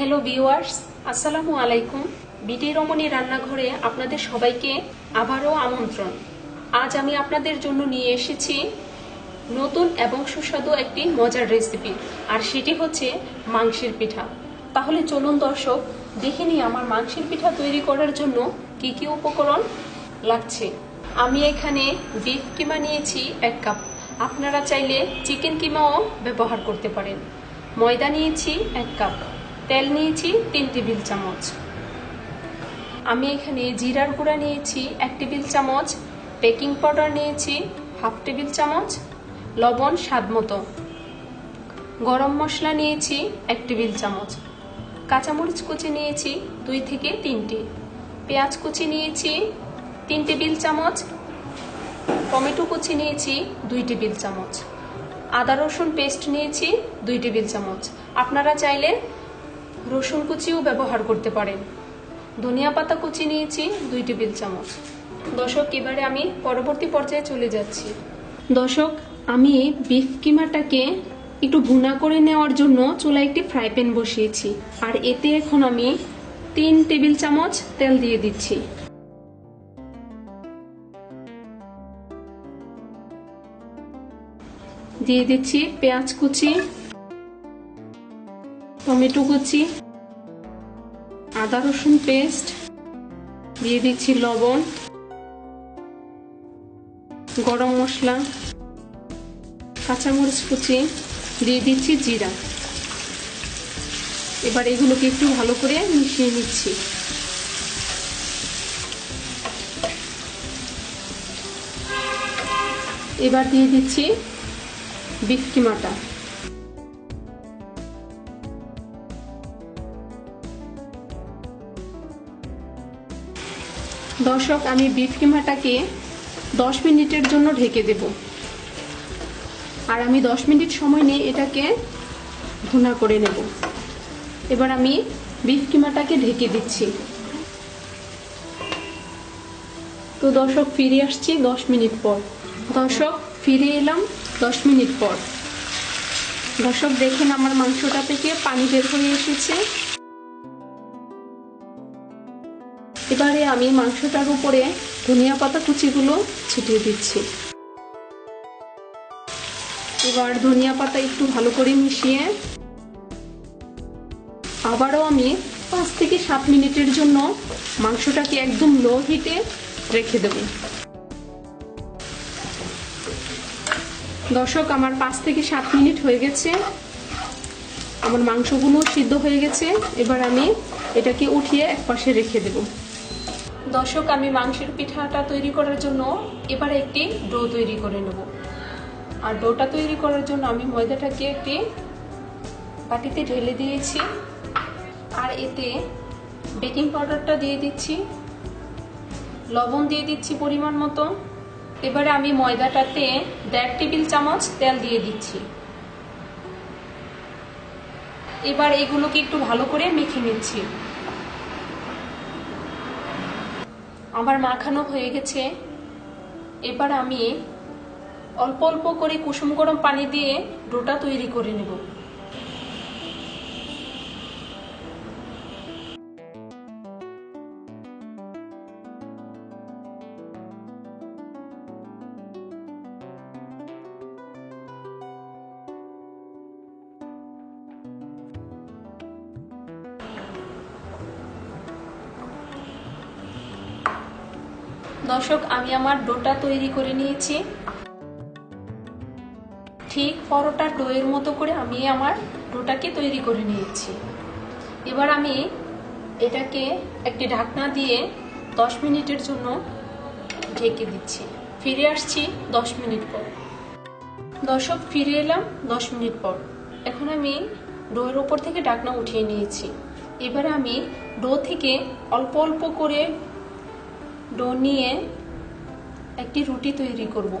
Hello viewers, আসসালামু আলাইকুম। বিটি রমণী রান্নাঘরে আপনাদের সবাইকে আবারও আমন্ত্রণ। আজ আমি আপনাদের জন্য নিয়ে এসেছি নতুন এবং সুস্বাদু একটি মজার রেসিপি, আর সেটি হচ্ছে মাংসের পিঠা। তাহলে চলুন দর্শক, দেখে নিই আমার মাংসের পিঠা তৈরি করার জন্য কি কি উপকরণ লাগছে। আমি এখানে বিফ কিমা নিয়েছি 1 কাপ। আপনারা চাইলে চিকেন কিমাও ব্যবহার করতে পারেন। ময়দা নিয়েছি 1 কাপ। তেল নিয়েছি 3 টেবিল চামচ। আমি এখানে জিরার গুঁড়া নিয়েছি 1 টেবিল চামচ। বেকিং পাউডার নিয়েছি 1/2 টেবিল চামচ। লবণ স্বাদ মতো। গরম মশলা নিয়েছি 1 টেবিল চামচ। কাঁচামরিচ কুচি নিয়েছি 2 থেকে 3টি। পেঁয়াজ কুচি নিয়েছি 3 টেবিল চামচ। টমেটো কুচি নিয়েছি 2 টেবিল চামচ। আদা রসুন পেস্ট নিয়েছি 2 টেবিল চামচ। আপনারা চাইলে রসুন কুচিও ব্যবহার করতে পারেন। ধনিয়া পাতা কুচি নিয়েছি 2 টেবিল চামচ। দর্শক, এবারে আমি পরবর্তী পর্যায়ে চলে যাচ্ছি। দর্শক, আমি বিফ কিমাটাকে একটু ভুনা করে নেওয়ার জন্য চুলায় একটি ফ্রাই প্যান বসিয়েছি, আর এতে এখন আমি 3 টেবিল চামচ তেল দিয়ে দিচ্ছি। দিয়ে দিচ্ছি পেঁয়াজ কুচি, টমেটো কুচি, আদা রসুন পেস্ট, দিয়ে দিচ্ছি লবণ, গরম মশলা, কাঁচামরিচ কুচি, দিয়ে দিচ্ছি জিরা। এবার এগুলোকে একটু ভালো করে মিশিয়ে নিচ্ছি। এবার দিয়ে দিচ্ছি বিফ কিমাটা। দর্শক, আমি বিফ কিমাটাকে 10 মিনিটের জন্য ঢেকে দেব, আর আমি 10 মিনিট সময় নিয়ে এটাকে ভুনা করে নেব। এবার আমি বিফ কিমাটাকে ঢেকে দিচ্ছি। তো দর্শক, ফিরে আসছি 10 মিনিট পর। দর্শক, ফিরে এলাম 10 মিনিট পর। দর্শক, দেখেন আমার মাংসটা থেকে পানি বের হয়ে এসেছে। এবারে আমি মাংসটার উপরে ধনিয়া পাতা কুচিগুলো ছিটিয়ে দিচ্ছি। এবার ধনিয়া পাতা একটু ভালো করে মিশিয়ে আবারও আমি 5 থেকে 7 মিনিটের জন্য মাংসটাকে একদম লো হিটে রেখে দেব। দর্শক, আমার 5 থেকে 7 মিনিট হয়ে গেছে। আমার মাংসগুলো সিদ্ধ হয়ে গেছে। এবার আমি এটাকে উঠিয়ে একপাশে রেখে দেব। দর্শক, আমি মাংসের পিঠাটা তৈরি করার জন্য এবার একটি ডো তৈরি করে নেব। আর ডোটা তৈরি করার জন্য আমি ময়দাটাকে একটি বাটিতে ঢেলে দিয়েছি, আর এতে বেকিং পাউডারটা দিয়ে দিচ্ছি, লবণ দিয়ে দিচ্ছি পরিমাণ মতো। এবারে আমি ময়দাটাতে 1.5 টেবিল চামচ তেল দিয়ে দিচ্ছি। এবার এগুলোকে একটু ভালো করে মেখে নিচ্ছি। আমার মাখানো হয়ে গেছে। এবার আমি অল্প অল্প করে কুসুম গরম পানি দিয়ে ডোটা তৈরি করে নেব। দর্শক, আমি আমার ডোটা তৈরি করে নিয়েছি। ঠিক পরোটার ডোয়ের মতো করে আমি আমার ডোটাকে তৈরি করে নিয়েছি। এবার আমি এটাকে একটি ঢাকনা দিয়ে 10 মিনিটের জন্য ঢেকে দিচ্ছি। ফিরে আসছি 10 মিনিট পর। দর্শক, ফিরে এলাম 10 মিনিট পর। এখন আমি ডোয়ের ওপর থেকে ঢাকনা উঠিয়ে নিয়েছি। এবার আমি ডো থেকে অল্প অল্প করে ডো নিয়ে একটি রুটি তৈরি করব।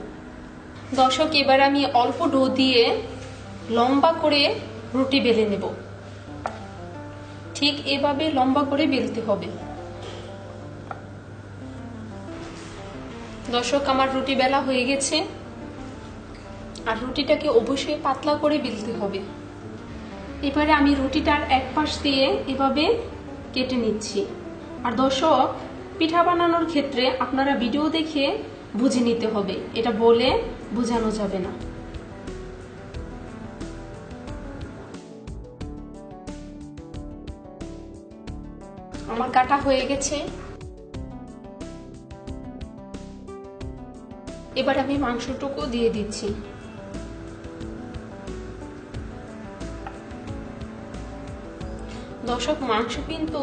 দর্শক, এবার আমি অল্প ডো দিয়ে লম্বা করে রুটি বেলে নেব। ঠিক এভাবে লম্বা করে বেলতে হবে। দর্শক, আমার রুটি বেলা হয়ে গেছে, আর রুটিটাকে অবশ্যই পাতলা করে বেলতে হবে। এবারে আমি রুটিটার এক পাশ দিয়ে এভাবে কেটে নিচ্ছি। আর দর্শক, পিঠা বানানোর ক্ষেত্রে আপনারা ভিডিও দেখে বুঝে নিতে হবে, এটা বলে বোঝানো যাবে না। আমার কাটা হয়ে গেছে। এবার আমি মাংসটুকু দিয়ে দিচ্ছি। দর্শক, মাংস কিন্তু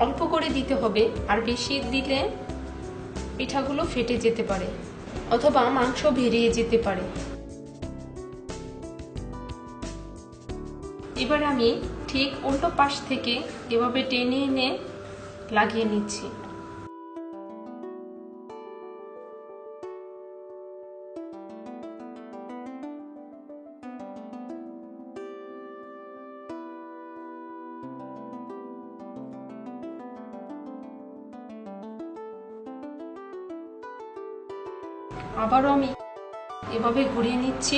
অল্প করে দিতে হবে, আর বেশি দিলে পিঠাগুলো ফেটে যেতে পারে অথবা মাংস বেরিয়ে যেতে পারে। এবার আমি ঠিক উল্টো পাশ থেকে এভাবে টেনে এনে লাগিয়ে নিচ্ছি। আবারও আমি এভাবে ঘুরিয়ে নিচ্ছি।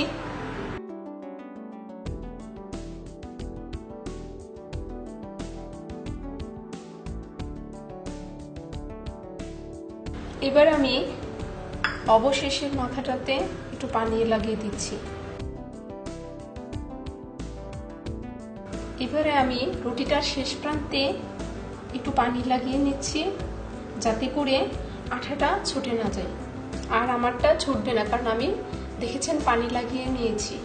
এবার আমি অবশেষের মাথাটাতে একটু পানি লাগিয়ে দিচ্ছি। এবারে আমি রুটিটার শেষ প্রান্তে একটু পানি লাগিয়ে নিচ্ছি, যাতে করে আঠাটা ছুটে না যায়। আর আমারটা ছুটবে না, কারণ আমি দেখেছেন পানি লাগিয়ে নিয়েছি।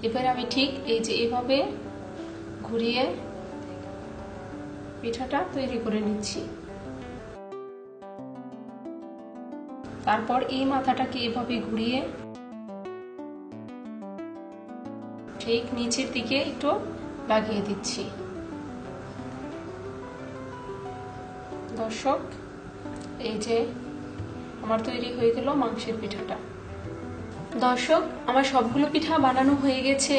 এবার আমি ঠিক এই যে এভাবে ঘুরিয়ে পিঠাটা তৈরি করে নিচ্ছি। তারপর এই মাথাটাকে এভাবে ঘুরিয়ে ঠিক নিচের দিকে একটু লাগিয়ে দিচ্ছি। দর্শক, এই যে আমার তৈরি হয়ে গেল মাংসের পিঠাটা। দর্শক, আমার সবগুলো পিঠা বানানো হয়ে গেছে।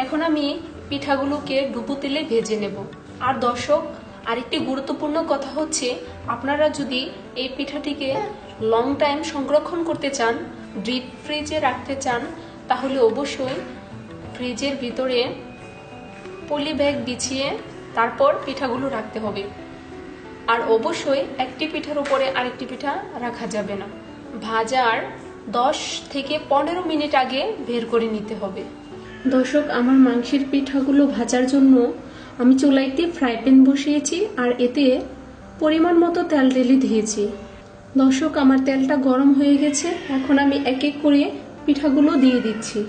এখন আমি পিঠাগুলোকে ডুবো তেলে ভেজে নেব। আর দর্শক, আরেকটি গুরুত্বপূর্ণ কথা হচ্ছে, আপনারা যদি এই পিঠাটিকে লং টাইম সংরক্ষণ করতে চান, ডিপ ফ্রিজে রাখতে চান, তাহলে অবশ্যই ফ্রিজের ভিতরে পলি ব্যাগ বিছিয়ে তারপর পিঠাগুলো রাখতে হবে। আর অবশ্যই একটি পিঠার উপরে আরেকটি পিঠা রাখা যাবে না। ভাজার 10 থেকে 15 মিনিট আগে বের করে নিতে হবে। দর্শক, আমার মাংসের পিঠাগুলো ভাজার জন্য আমি চুলাইতে ফ্রাই প্যান বসিয়েছি, আর এতে পরিমাণ মতো তেল ঢেলে দিয়েছি। দর্শক, আমার তেলটা গরম হয়ে গেছে। এখন আমি এক এক করে পিঠাগুলো দিয়ে দিচ্ছি।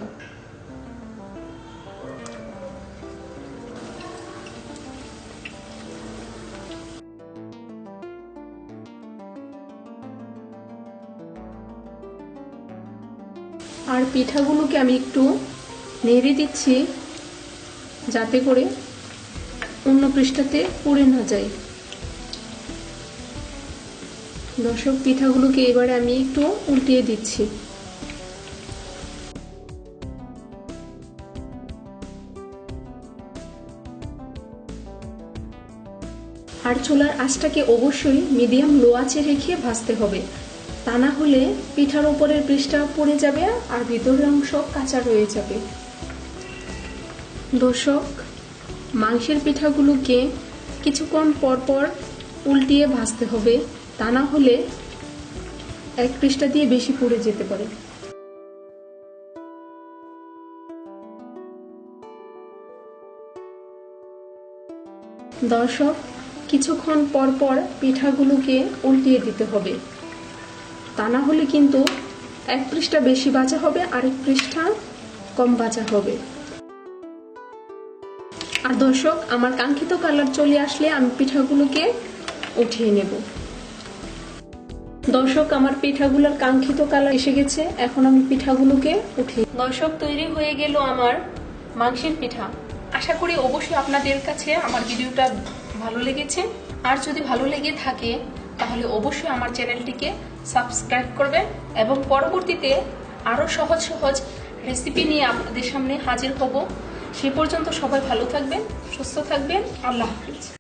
আর পিঠাগুলোকে আমি একটু নেড়ে দিচ্ছি, যাতে করে অন্য পৃষ্ঠাতে পুড়ে না যায়। দর্শক, পিঠাগুলোকে এবারে আমি একটু উল্টিয়ে দিচ্ছি। আর চুলার আঁচটাকে অবশ্যই মিডিয়াম লো আঁচে রেখে ভাজতে হবে, তা না হলে পিঠার উপরের পৃষ্ঠা পুড়ে যাবে আর ভিতরের অংশ কাঁচা রয়ে যাবে। দর্শক, মাংসের পিঠাগুলোকে কিছুক্ষণ পর পর উল্টিয়ে ভাজতে হবে, তা না হলে এক পৃষ্ঠা দিয়ে বেশি পুড়ে যেতে পারে। দর্শক, কিছুক্ষণ পর পর পিঠাগুলোকে উল্টিয়ে দিতে হবে, তা না হলে কিন্তু এক পৃষ্ঠা বেশি ভাজা হবে, আরেক পৃষ্ঠা কম ভাজা হবে। আর দর্শক, আমার কাঙ্ক্ষিত কালার চলে আসলে আমি পিঠাগুলোকে উঠিয়ে নেব। দর্শক, আমার পিঠাগুলোর কাঙ্ক্ষিত কালার এসে গেছে। এখন আমি পিঠাগুলোকে উঠিয়ে। দর্শক, তৈরি হয়ে গেল আমার মাংসের পিঠা। আশা করি অবশ্যই আপনাদের কাছে আমার ভিডিওটা ভালো লেগেছে। আর যদি ভালো লেগে থাকে তাহলে অবশ্যই আমার চ্যানেলটিকে সাবস্ক্রাইব করবেন এবং পরবর্তীতে আরো সহজ সহজ রেসিপি নিয়ে আপনাদের সামনে হাজির হব। সে পর্যন্ত সবাই ভালো থাকবেন, সুস্থ থাকবেন। আল্লাহ হাফিজ।